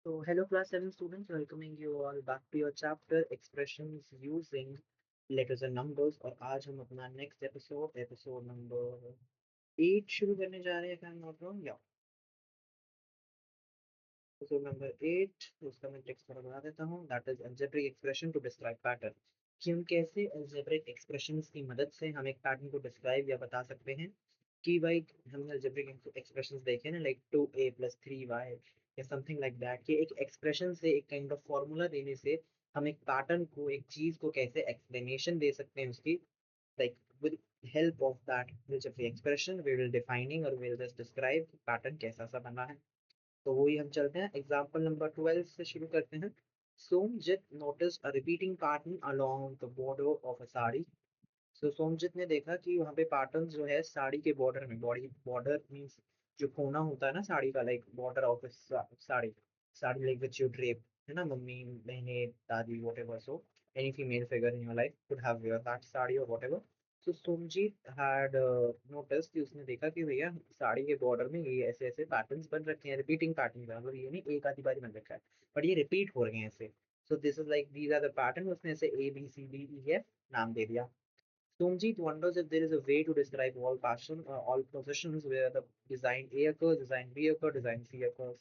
So, hello class 7 students, welcoming you all back to your chapter expressions using letters and numbers। और आज हम अपना next episode number 8 शुरू करने जा रहे हैं। क्या नॉट रॉन्ग या एपिसोड नंबर 8, उसका मैं टेक्स्ट थोड़ा बना देता हूँ। That is algebraic expression to describe pattern, कि हम कैसे अलजेब्रिक एक्सप्रेशंस की मदद से हम एक पैटर्न को डिस्क्राइब या बता सकते हैं। कि भाई हमने अलजेब्रिक एक्सप्रेशंस देखे ना, लाइक 2a + 3y या समथिंग लाइक दैट, कि एक एक्सप्रेशन से एक काइंड ऑफ फॉर्मूला देने से हम एक पैटर्न को, एक चीज को कैसे एक्सप्लेनेशन दे सकते हैं उसकी, like with help of that algebraic expression we will defining or we'll just describe pattern कैसा सा बना है। तो वही हम चलते हैं, एग्जाम्पल नंबर 12 से शुरू करते हैं। Somjit notice a repeating pattern along the border of a sari. So Somjit ने देखा कि वहाँ पे पैटर्न जो है साड़ी के बॉर्डर में, बॉडी बॉर्डर मीन्स जो कोना होता है ना साड़ी का, like border of sari, sari like which you drape, है ना, मम्मी बहने दादी whatever, so any female figure in your life could have wear that sari और whatever. So Somjit had notice कि उसने देखा कि भैया साड़ी के बॉर्डर में ये ऐसे ऐसे पैटर्न्स बन रखे हैं, रिपीटिंग पैटर्न, मतलब ये नहीं एक आधी बारी बन रखा है, बट ये रिपीट हो रहे हैं ऐसे। So this is like these are the pattern, उसने ऐसे ABCDEF नाम दे दिया। Somjit wonders if there is a way to describe all positions where the design A occurs, design B occurs, design C occurs।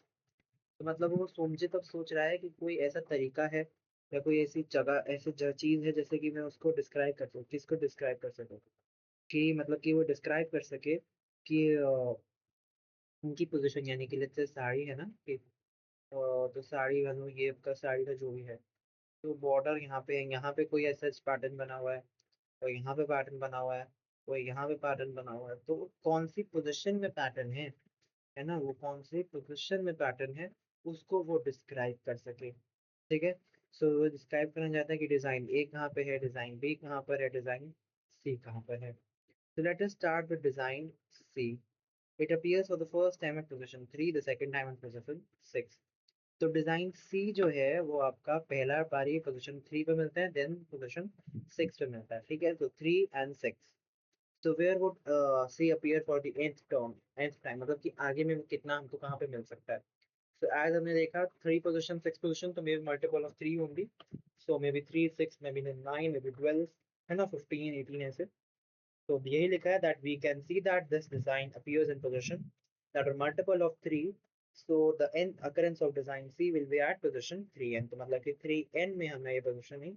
तो मतलब वो सोमजित अब सोच रहा है कि कोई ऐसा तरीका है या कोई ऐसी जगह, ऐसी चीज है जैसे कि मैं उसको डिस्क्राइब कर सकूँ, किसको डिस्क्राइब कर सकूँ, कि मतलब कि वो डिस्क्राइब कर सके कि उनकी पोजीशन, यानी कि लेट्स से साड़ी है ना कि तो साड़ी मतलब ये आपका साड़ी का जो भी है, तो बॉर्डर यहाँ पे कोई ऐसा पैटर्न बना हुआ है, और यहाँ पे पैटर्न बना हुआ है, कोई यहाँ पे पैटर्न बना हुआ है, तो वो कौन सी पोजीशन में पैटर्न है ना, वो कौन सी पोजीशन में पैटर्न है, उसको वो डिस्क्राइब कर सके। ठीक है। सो वो डिस्क्राइब करना चाहता है कि डिजाइन ए कहाँ पे है, डिजाइन बी कहाँ पर है, डिजाइन सी कहाँ पर है। So let us start with design C. It appears for the first time at position 3, the second time at position 6. तो डिजाइन सी जो है वो आपका पहला बारी पोजीशन 3 पे मिलता है, देन पोजीशन 6 पे मिलता है। ठीक है, तो 3 एंड 6। तो where would C appear for the nth term, nth time, मतलब कि आगे में कितना हमको कहाँ पे मिल सकता है। सो एज हमने देखा 3 पोजीशन 6 पोजीशन, तो मे बी मल्टीपल ऑफ 3 होंगी। So maybe 3 6 maybe 9 maybe 12, है ना, 15 18 ऐसे। तो यही लिखा है that we can see that this design appears in position that are multiple of 3, so the nth occurrence of design C will be at position 3n। तो मतलब कि 3n में हमें ये पोजीशन ही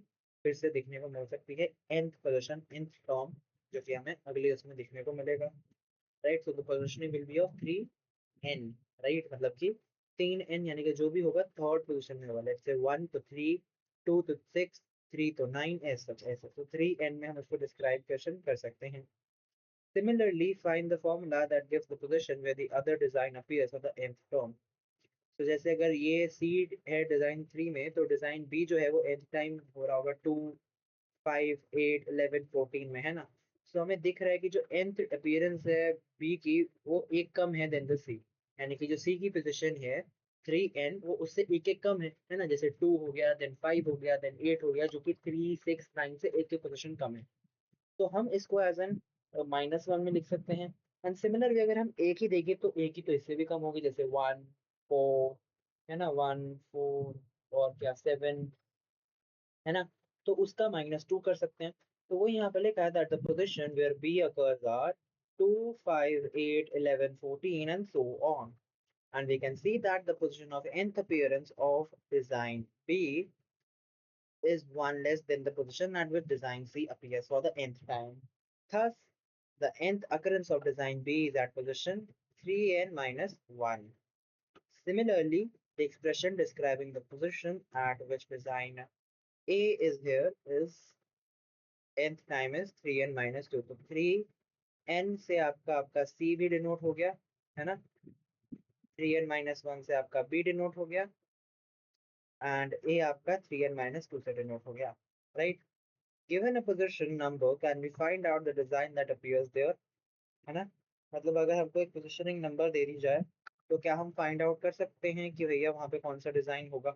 फिर से देखने को मिल सकती है, nth पोजीशन, nth टर्म, जो कि हमें अगले उसमें देखने को मिलेगा। Right, so the positioning will be of 3n। Right, मतलब कि 3n यानी कि जो भी होगा थर्ड पोजीशन में होगा, लेट्स से 1 तो 3, 2 तो 6, 3 तो 9, ऐसा ऐसा। तो 3n में हम उसको डिस्क्राइब कर सकते हैं। Similarly, find the formula that gives the position where the other design appears for the nth term। तो जैसे अगर ये सीड है डिजाइन 3 में, तो डिजाइन बी जो है वो nth टाइम हो रहा होगा 2 5 8 11 14 में, है ना। सो हमें दिख रहा है कि जो nth अपीयरेंस है बी की, वो एक कम है देन द सी, यानी कि जो सी की पोजीशन है 3n, वो उससे एक एक कम है ना, जैसे 2 हो गया, देन 5 हो गया, देन 8 हो गया, जो कि 3 6 9 से एक एक पोजीशन कम है। तो हम इसको एज एन -1 में लिख सकते हैं। एंड सिमिलरली अगर हम एक ही देखें तो एक ही तो इससे भी कम होगी, जैसे 1 4, है ना, 1 4 और क्या 7, है ना, तो उसका -2 कर सकते हैं। तो वो यहाँ पे लिखा है that the position where B occurs are 2 5 8 11 14 and so on. And we can see that the position of nth appearance of design B is one less than the position at which design C appears for the nth time. Thus, the nth occurrence of design B is at position 3n minus 1. Similarly, the expression describing the position at which design A is here is nth time is 3n minus 2. तो 3n से आपका C भी denote हो गया, है ना, 3n minus 1 से आपका B डिनोट हो गया, एंड A आपका 3n minus 2 से डिनोट हो गया। Right, given a position number can we find out the design that appears there, है ना। मतलब अगर हमको एक पोजिशनिंग नंबर दे दी जाए, तो क्या हम फाइंड आउट कर सकते हैं कि भैया वहां पे कौन सा डिजाइन होगा।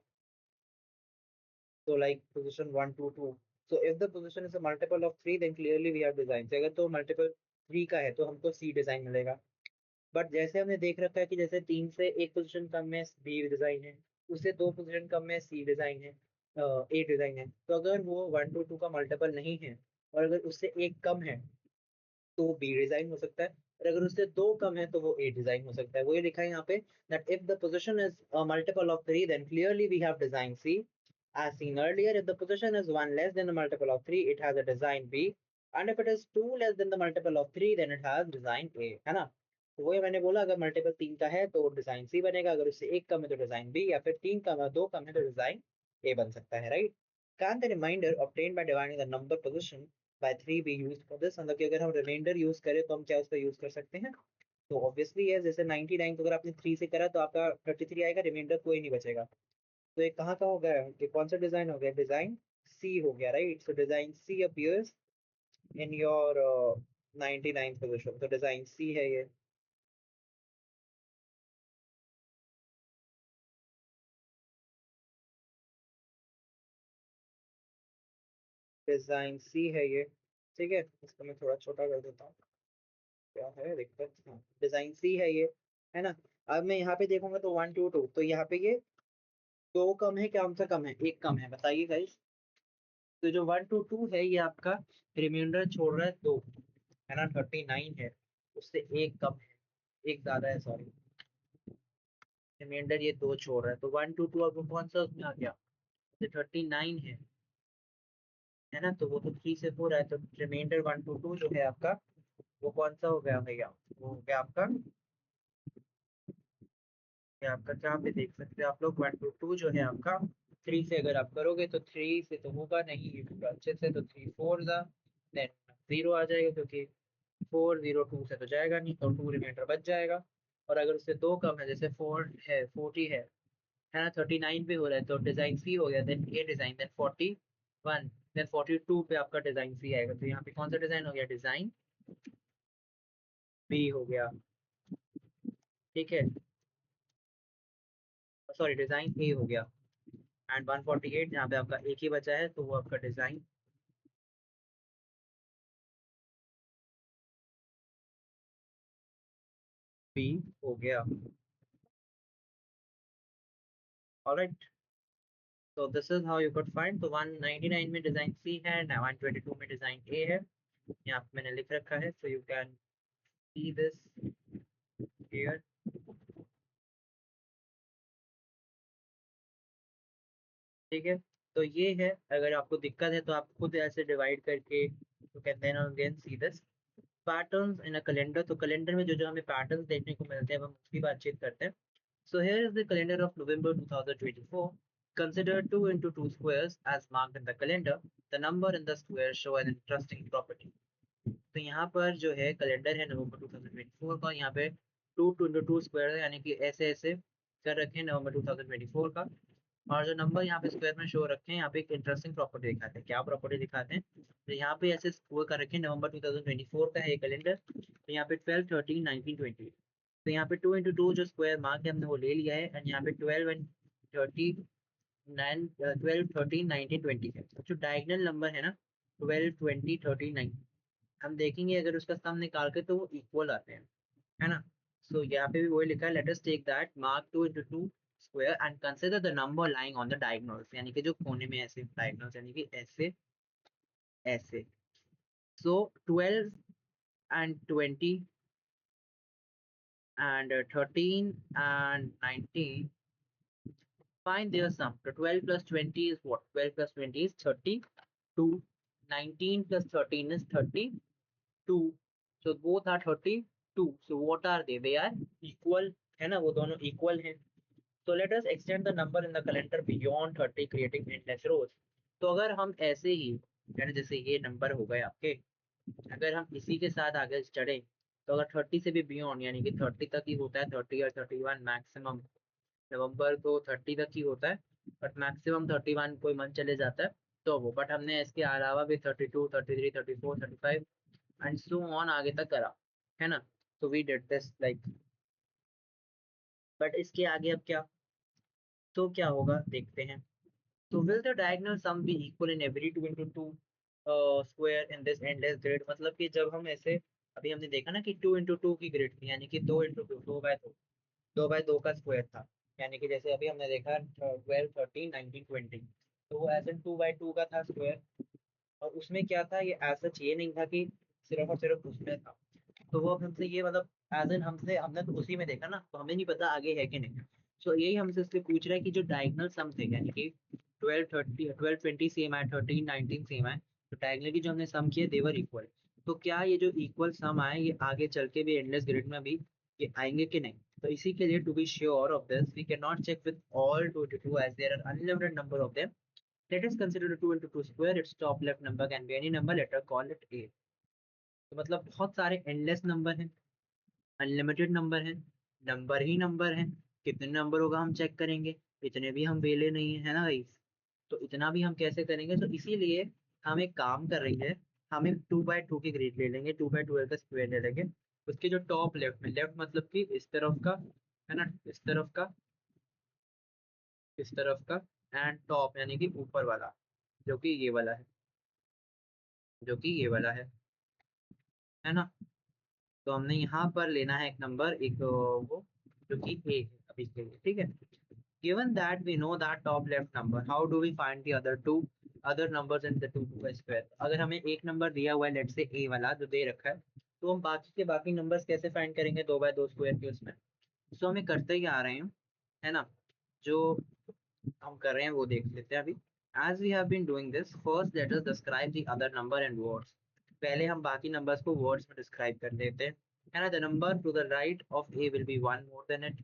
तो like position 1 2 2, so if the position is a multiple of 3 then clearly we have design. अगर तो मल्टीपल 3 का है तो हमको सी डिजाइन मिलेगा। बट जैसे हमने देख रखा है कि जैसे 3 से एक पोजीशन कम में बी डिजाइन है, उससे 2 पोजीशन कम में सी डिजाइन है, ए डिजाइन है, तो अगर वो 1 to 2 का मल्टीपल नहीं है और अगर उससे एक कम है तो वो बी डिजाइन हो सकता है, और अगर उससे दो कम है तो वो ए डिजाइन हो सकता है। वो ये लिखा है यहाँ पे that if the position is a multiple of 3 then clearly we have design C. As seen earlier, if the position is 1 less than the multiple of 3 it has a design B, and if it is 2 less than the multiple of 3 then it has design A, है ना। तो वही मैंने बोला, अगर multiple 3 का है तो डिजाइन सी बनेगा, अगर उससे एक कम है तो डिजाइन बी, या फिर 3 कम है 2 कम है तो डिजाइन ए बन सकता है, right. Can the remainder obtained by dividing the number position by 3 be used for this, मतलब कि अगर हम रिमाइंडर यूज करें तो हम क्या उसका यूज कर सकते हैं। तो ऑब्वियसली है, जैसे 99 को अगर आपने 3 से करा तो आपका 33 आएगा, रिमाइंडर कोई नहीं बचेगा। तो ये कहाँ का हो गया, कि कौन सा डिजाइन हो गया, डिजाइन सी हो गया, right. So design C appears in your 99 position, तो डिजाइन सी है ये। डिजाइन सी है ये, ठीक है। इसको मैं थोड़ा छोटा कर देता हूँ, क्या है दिक्कत, हाँ डिजाइन सी है ये, है ना। अब मैं यहाँ पे देखूंगा तो 1 2 2, तो यहाँ पे ये दो कम है, क्या हमसे कम है, एक कम है, बताइए गाइस। तो जो 1 to 2 है ये आपका रिमाइंडर छोड़ रहा है दो, है ना, 39 है, उससे एक कम है, एक ज्यादा है सॉरी, रिमाइंडर ये दो छोड़ रहा है, तो 1 to 2 अब वो कौन सा उसमें आ गया, तो 39 है ना, तो वो तो 3 से 4 है, तो रिमाइंडर 1 to 2 जो है आपका वो कौन सा हो गया भैया, वो हो गया आपका, ये आपका जहाँ पे देख सकते हैं आप लोग 1 to 2 जो है आपका 3 से अगर आप करोगे तो 3 से तो होगा नहीं, ये पूरा अच्छे से, तो 3 4 जा देन 0 आ जाएगा, क्योंकि 4 0 2 से तो जाएगा नहीं, तो 2 रिमाइंडर बच जाएगा। और अगर उससे दो कम है, जैसे 4 है 40 है ना, 39 पे हो रहा है, तो डिजाइन सी हो गया, देन ए डिजाइन, देन 41, देन 42 पे आपका डिजाइन सी आएगा, तो यहाँ पे कौन सा डिजाइन हो गया, डिजाइन बी हो गया, ठीक है, सॉरी डिजाइन ए हो गया। एंड 148 जहाँ पे आपका एक ही बचा है, तो वो आपका डिजाइन बी हो गया। ऑलराइट, तो this is how you could find, तो 199 में डिजाइन सी है, 122 में डिजाइन ए है, यहाँ पे मैंने लिख रखा है, so you can see this here, ठीक है। तो ये है, अगर आपको दिक्कत है तो आप खुद ऐसे डिवाइड करके you can then again see this patterns in a calendar. तो कैलेंडर में जो जो हमें पैटर्न्स देखने को मिलते हैं, हम उसकी बातचीत करते हैं। So here is the calendar of November 2024. Consider 2 into 2 squares as marked in the calendar. The number in the square show an interesting property. तो यहाँ पर जो है कैलेंडर है नवंबर 2024 का, यहाँ पे 2 into 2 स्क्वायर है, यानी कि ऐसे ऐसे कर रखे हैं नवंबर 2024 का, और जो नंबर यहाँ पे स्क्वायर में शो रखे हैं, यहाँ पे एक इंटरेस्टिंग प्रॉपर्टी दिखाते हैं। क्या प्रॉपर्टी दिखाते हैं, तो यहाँ पे ऐसे स्कोर कर रखे हैं, नवंबर 2024 का है कैलेंडर, तो यहाँ पे 12 13 19 20, तो यहाँ पे 2 into 2 जो स्क्वायर मार्क है हमने वो ले लिया है, एंड यहाँ पे 12 एंड 30 9 12 13 19 20 है, जो डायगोनल नंबर है ना 12 20 30 9, हम देखेंगे अगर उसका सम निकाल के तो वो इक्वल आते हैं, है ना। सो यहाँ पे भी वही लिखा है, let us take that mark 2 into 2 square and consider the number lying on the diagonals, यानी कि जो कोने में ऐसे डायगोनल्स, यानी कि ऐसे ऐसे। सो 12 and 20 and 13 and 19, find their sum. So 12 plus 20 is what? 12 plus 20 is 32. 19 plus 13 is 32. So both are 32. So what are they? They are equal, है ना, वो दोनों equal हैं। So let us extend the number in the calendar beyond 30, creating endless rows. तो अगर हम ऐसे ही, यानी जैसे ये नंबर हो गए आपके, अगर हम इसी के साथ आगे चढ़े, तो अगर 30 से भी बियॉन्ड, यानी कि 30 तक ही होता है, 30 और 31 मैक्सिमम, नवंबर तो 30 तक ही होता है, बट मैक्सिमम 31 कोई मंथ चले जाता है, तो वो, बट हमने इसके अलावा भी 32 33 34 35 एंड सो ऑन आगे तक करा, है ना। तो we did this like, but इसके आगे अब क्या, तो क्या होगा देखते हैं। तो will the diagonal sum be equal in every 2 into 2 square in this endless grid, मतलब कि जब हम ऐसे, अभी हमने देखा ना कि 2 into 2 की ग्रिड थी, यानी कि 2 into 2 2 बाय 2 2 बाय 2 का स्क्वायर था, यानी कि जैसे अभी हमने देखा 12, 13, 19, 20, तो वो एज एन 2/2 का था स्क्वायर। और उसमें क्या था, ये एज सच ये नहीं था कि सिर्फ और सिर्फ उसमें था। तो वो अब हमसे ये मतलब एज एन हमसे हमने तो उसी में देखा ना, तो हमें नहीं पता आगे है कि नहीं। सो यही हमसे इसलिए पूछ रहा है कि जो डायगोनल सम थे, यानी कि 12 20 सेम है, 13 19 सेम है, तो डायगोनली जो हमने सम किए देवर इक्वल। तो क्या ये जो इक्वल सम आए ये आगे चल के भी एंडलेस ग्रिड में भी ये आएंगे कि नहीं। तो इसी के लिए to be sure of this we can not check with all 22 as there are unlimited number of them. Let us consider the 2 into 2 square. Its top left number can be any number. Let us call it a. तो मतलब बहुत सारे endless number हैं, unlimited number हैं, number ही number हैं। कितने number होगा हम चेक करेंगे, इतने भी हम वेले नहीं है ना भाई। तो इतना भी हम कैसे करेंगे, तो इसीलिए हम एक काम कर रही है, हम एक 2/2 की ग्रेड ले लेंगे, 2/12 का स्क्वायर ले लेंगे। उसके जो टॉप लेफ्ट में, लेफ्ट मतलब कि इस तरफ का है ना, इस तरफ का, इस तरफ का, एंड टॉप यानी कि ऊपर वाला, जो कि ये वाला है, जो कि ये वाला है ना। तो हमने यहाँ पर लेना है एक नंबर, एक वो जो कि ए है अभी के लिए, ठीक है। Given that we know that top left number, how do we find the other numbers in the 2 by square? अगर हमें एक नंबर दिया हुआ है, लेट से ए वाला जो दे रखा है, तो हम बाकी के बाकी नंबर्स कैसे फाइंड करेंगे 2/2 स्क्वायर के उसमें। सो हमें करते ही आ रहे हैं, है ना। जो हम कर रहे हैं वो देख लेते हैं अभी। As we have been doing this, first let us describe the other number and words. पहले हम बाकी नंबर्स को वर्ड्स में डिस्क्राइब कर देते हैं, है ना। The number to the right of A will be 1 more than it.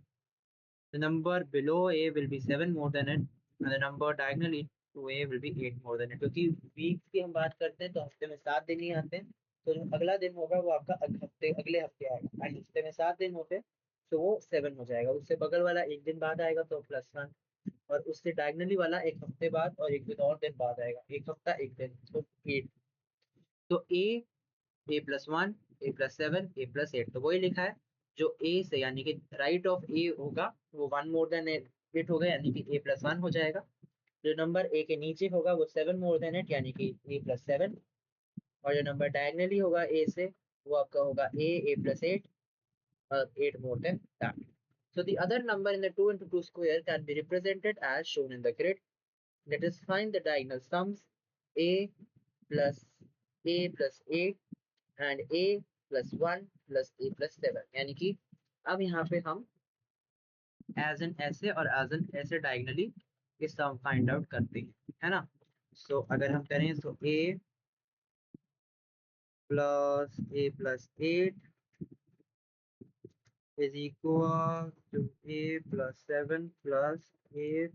The number below A will be 7 more than it, and the number diagonally to A will be 8 more than it. क्योंकि weeks की हम बात करते हैं तो हफ्ते में 7 दिन ही आते हैं, तो जो अगला दिन होगा वो आपका अगले हफ्ते आएगा, एंड हफ्ते में 7 दिन होते हैं, तो वो 7 हो जाएगा। उससे बगल वाला एक दिन बाद आएगा तो +1, और उससे डायगनली वाला एक हफ्ते बाद और एक दिन और दिन बाद आएगा, एक हफ्ता एक दिन, तो 8। तो A+1, A+7, A+8, तो वही लिखा है। जो ए से यानी कि राइट ऑफ ए होगा वो 1 मोर देन 8 होगा, यानी कि A+1 हो जाएगा। जो नंबर ए के नीचे होगा वो 7 मोर देन 8, यानी कि A+7। और जो नंबर डायगनली होगा ए से, वो आपका होगा A+8, और 8 more than that. So the other number in the 2 into 2 square can be represented as shown in the grid. Let us find the diagonal sums a plus a plus 8 and a plus 1 plus a plus 7, यानी कि अब यहाँ पे हम as an ऐसे और as an ऐसे diagonally ये सम फाइंड आउट करते हैं, है ना। सो अगर हम करें तो a+8 is equal to A+7 plus A,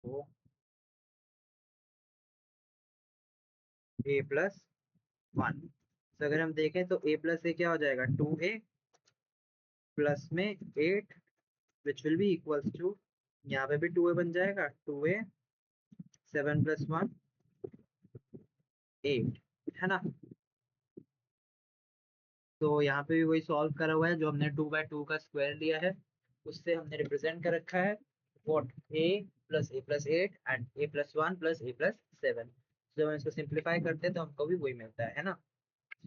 तो A+1। तो अगर हम देखें तो A+A क्या हो जाएगा, 2A प्लस में 8, which will be equals to, यहाँ पे भी 2A बन जाएगा, 2A 7+1 8, है ना। तो यहाँ पे भी वही सॉल्व करा हुआ है, जो हमने 2/2 का स्क्वायर लिया है उससे हमने रिप्रेजेंट कर रखा है what, A+A+8 and A+1 plus A+7। जब हम इसको सिंप्लीफाई करते हैं तो हमको भी वही मिलता है ना।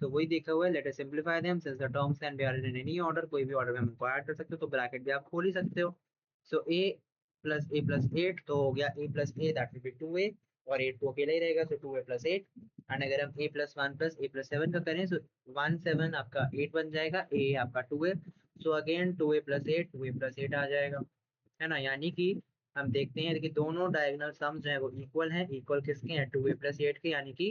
तो वही देखा हुआ है, let us simplify them since the terms can be added in any order, कोई भी ऑर्डर में हम इनको ऐड कर सकते हो, तो ब्रैकेट भी आप खोल ही सकते हो। सो A+A+8 तो हो गया A+A, that will be 2A, और 8 तो अकेला ही रहेगा, सो 2A+8। एंड अगर हम A+1 प्लस A+7 का करें, सो 1 7 आपका 8 बन जाएगा, A आपका 2A, so again 2A+8, 2A+8 आ जाएगा, है ना। यानी कि हम देखते हैं कि दोनों डायगोनल सम्स जो है वो इक्वल हैं। इक्वल किसके हैं, 2A+8 के, यानी कि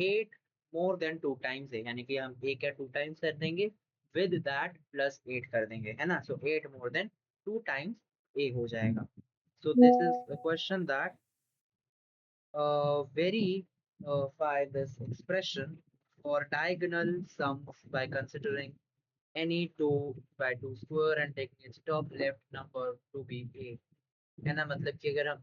8 मोर देन 2 टाइम्स है, यानी कि हम a का 2 टाइम्स कर देंगे, विद दैट +8 कर देंगे, है ना। सो 8 मोर देन 2 टाइम्स a हो जाएगा। सो this is the question that verify this expression for diagonal sums by considering any 2/2 square and taking its top left number to be a, है ना। मतलब कि अगर हम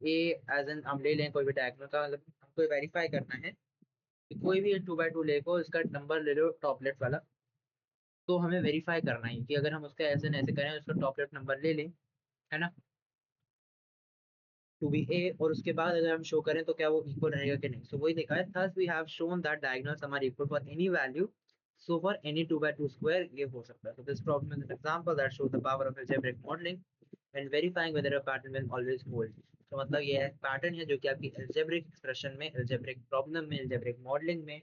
a एज एन हम ले लें कोई भी डायगोनल का, मतलब हमको वेरीफाई करना है कि कोई भी 2/2 ले को इसका नंबर ले लो टॉप लेफ्ट वाला, तो हमें वेरीफाई करना है कि अगर हम उसका ऐसे न ऐसे करें उसका टॉप लेफ्ट नंबर ले लें, है ना, टू बी ए, और उसके बाद अगर हम शो करें तो क्या वो इक्वल रहेगा कि नहीं। सो वही देखा है, thus we have shown that diagonal sum are equal for any value So for any 2 by 2 square ये हो सकता है. So this problem is an example that shows the power of algebraic modeling and verifying whether a pattern will always hold. तो मतलब ये एक pattern है जो कि आपकी algebraic expression में, algebraic problem में, algebraic modeling में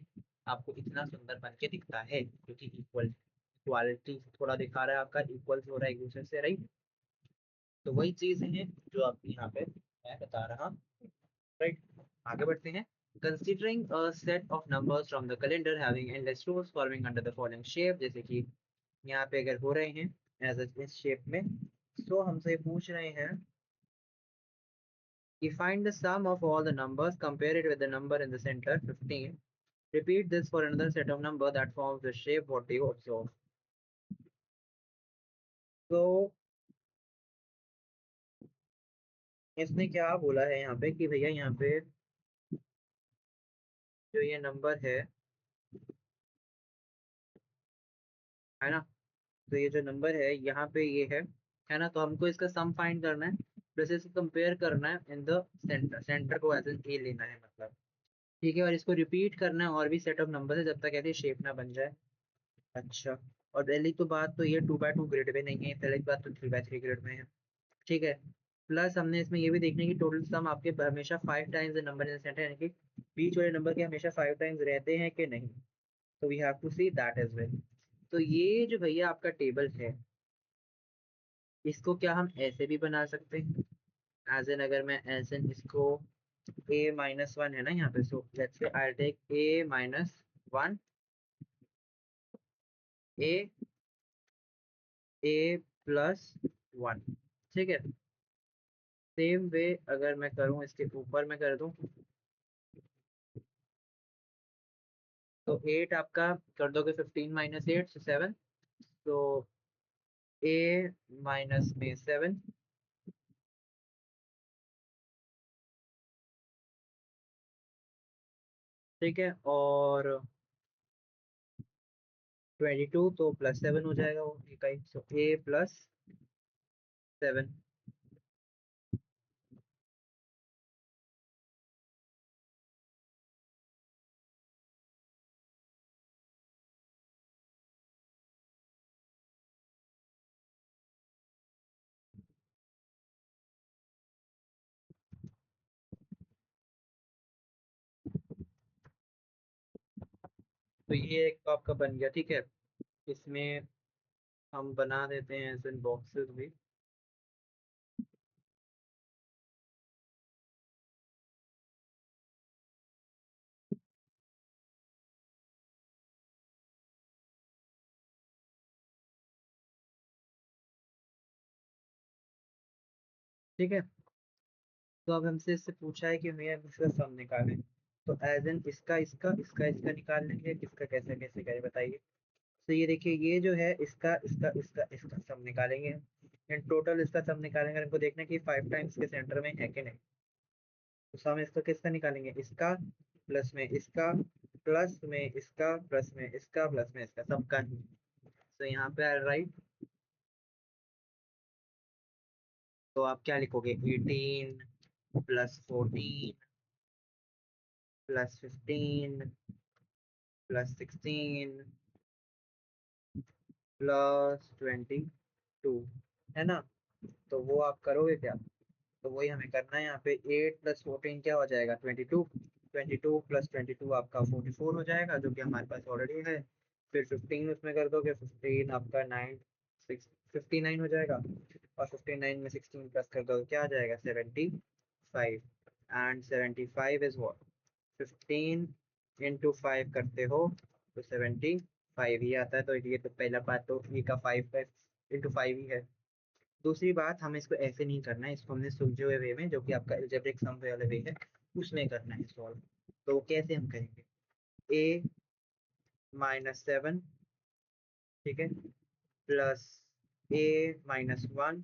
आपको इतना सुंदर बन के दिखता है, क्योंकि इक्वालिटी थोड़ा दिखा रहा है, आपका इक्वल्स हो रहा है एक दूसरे से, राइट. तो वही चीज है जो आपकी यहाँ पे मैं बता रहा हूँ, राइट. आगे बढ़ते हैं. Considering a set of numbers from the calendar having endless rows forming under the following shape, जैसे कि यहाँ पे अगर हो रहे हैं एज इस शेप में, तो हमसे पूछ रहे हैं कि find the sum of all the numbers, compare it with the number in the center 15, repeat this for another set of number that forms the shape, what do you observe. तो इसने क्या बोला है यहाँ पे कि भैया यहाँ पे जो ये नंबर है ना, तो ये जो नंबर है यहाँ पे ये है ना, तो हमको इसका सम फाइंड करना है, प्लस इसको कंपेयर करना है इन द सेंटर, सेंटर को एज एन ए लेना है मतलब, ठीक है, और इसको रिपीट करना है और भी सेट ऑफ नंबर है जब तक ऐसी शेप ना बन जाए. अच्छा. और पहली तो बात तो ये 2 by 2 ग्रिड में नहीं है, पहली बात तो 3 by 3 ग्रिड में है, ठीक है. प्लस हमने इसमें ये भी देखना है कि टोटल सम आपके हमेशा 5 times the number in centre, यानी कि बीच वाले नंबर के हमेशा 5 टाइम्स रहते हैं कि नहीं, तो we have to see that as well. तो ये जो भैया आपका टेबल है, इसको क्या हम ऐसे भी बना सकते हैं, एज एन अगर मैं एज एन इसको a-1 है ना यहाँ पे, so let's say I take a-1 a a+1, ठीक है. सेम वे अगर मैं करूँ इसके ऊपर में कर दूं, तो 8 आपका कर दोगे 15 - 8 से 7, तो a माइनस में 7, ठीक है, और 22 तो +7 हो जाएगा वो इकाई, सो a+7. तो ये एक तो आपका बन गया, ठीक है. इसमें हम बना देते हैं ऐसे बॉक्सेस भी, ठीक है. तो अब हमसे इससे पूछा है कि भैया इसका सम निकालें, तो एज एन इसका निकाल लेंगे, किसका कैसे कैसे करें बताइए. तो ये देखिए, ये जो है इसका सम निकालेंगे, इन टोटल इसका सम निकालेंगे, हमको देखना है कि 5 टाइम्स के सेंटर में है कि नहीं. तो सम इसका किसका निकालेंगे, इसका प्लस में इसका, प्लस में इसका, प्लस में इसका, प्लस में इसका, सबका ही. तो यहाँ पे राइट, तो आप क्या लिखोगे, 18 +14 +15 +16 +22, है ना. तो वो आप करोगे क्या, तो वही हमें करना है यहाँ पे. 8 + 14 क्या हो जाएगा, 22, 22 + 22 आपका 44 हो जाएगा, जो कि हमारे पास ऑलरेडी है. फिर 15 उसमें कर दोगे, 15 आपका 59 हो जाएगा, और 59 में 16 प्लस कर दोगे, क्या आ जाएगा, 75. एंड 75 इज वॉट, 15 × 5 करते हो तो 75 ही आता है. तो ये तो पहला बात तो ये का 5 का × 5 ही है. दूसरी बात, हमें इसको ऐसे नहीं करना है, इसको हमने सुलझे हुए वे में, जो कि आपका अलजेब्रिक सम वाले वे है, उसमें करना है सॉल्व. तो वो कैसे हम करेंगे, a-7, ठीक है, plus a-1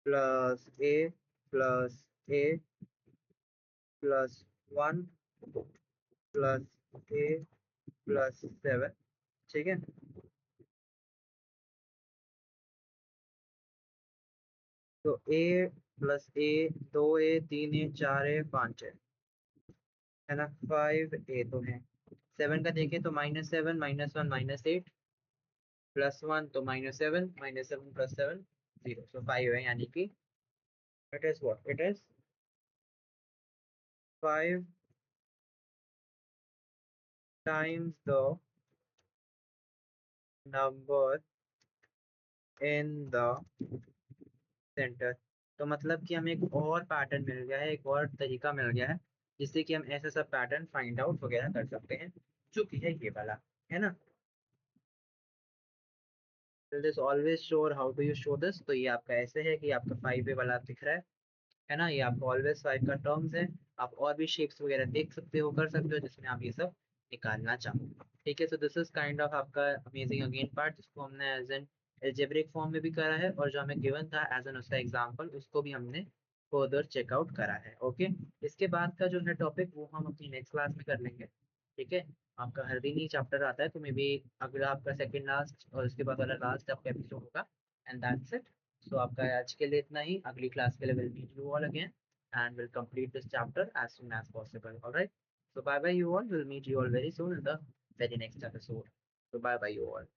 plus a plus a +1 plus a +7, ठीक है. तो a plus a, 2a, 3a, 4a, 5 है ना, 5a तो है. 7 का देखें तो -7 -1 -8 +1 तो -7 -7 + 7 0, so 5 है, यानी कि it is what? It is 5 times the number in the center। तो मतलब कि हमें एक और पैटर्न मिल गया है, एक और तरीका मिल गया है जिससे कि हम ऐसे सब पैटर्न फाइंड आउट वगैरह कर सकते हैं, जो कि है ये वाला, है ना। This always sure how do you show this, तो ये आपका ऐसे है कि आपका 5 वाला दिख रहा है ना, ये आपका ऑलवेज 5 का टर्म्स है। आप और भी शेप्स वगैरह देख सकते हो, कर सकते हो, जिसमें आप ये सब निकालना चाहो। ठीक है, सो दिस इज काइंड ऑफ आपका अमेजिंग अगेन पार्ट, जिसको हमने एज एन एल्जेब्रिक फॉर्म में भी करा है, और जो हमें गिवन था एज एन उसका एग्जांपल, उसको भी हमने फर्दर चेकआउट करा है। ओके, इसके बाद का जो है टॉपिक वो हम अपनी नेक्स्ट क्लास में कर लेंगे। ठीक है, आपका हर दिन ही चैप्टर आता है, तो मे बी अगला आपका सेकंड लास्ट और उसके बाद वाला लास्ट आपका एपिसोड होगा, एंड दैट्स इट। सो आपका आज के लिए इतना ही, अगली क्लास के लिए will meet you all again and will complete this chapter as soon as possible. All right. So bye bye you all. We'll meet you all very soon in the very next episode. So bye bye you all.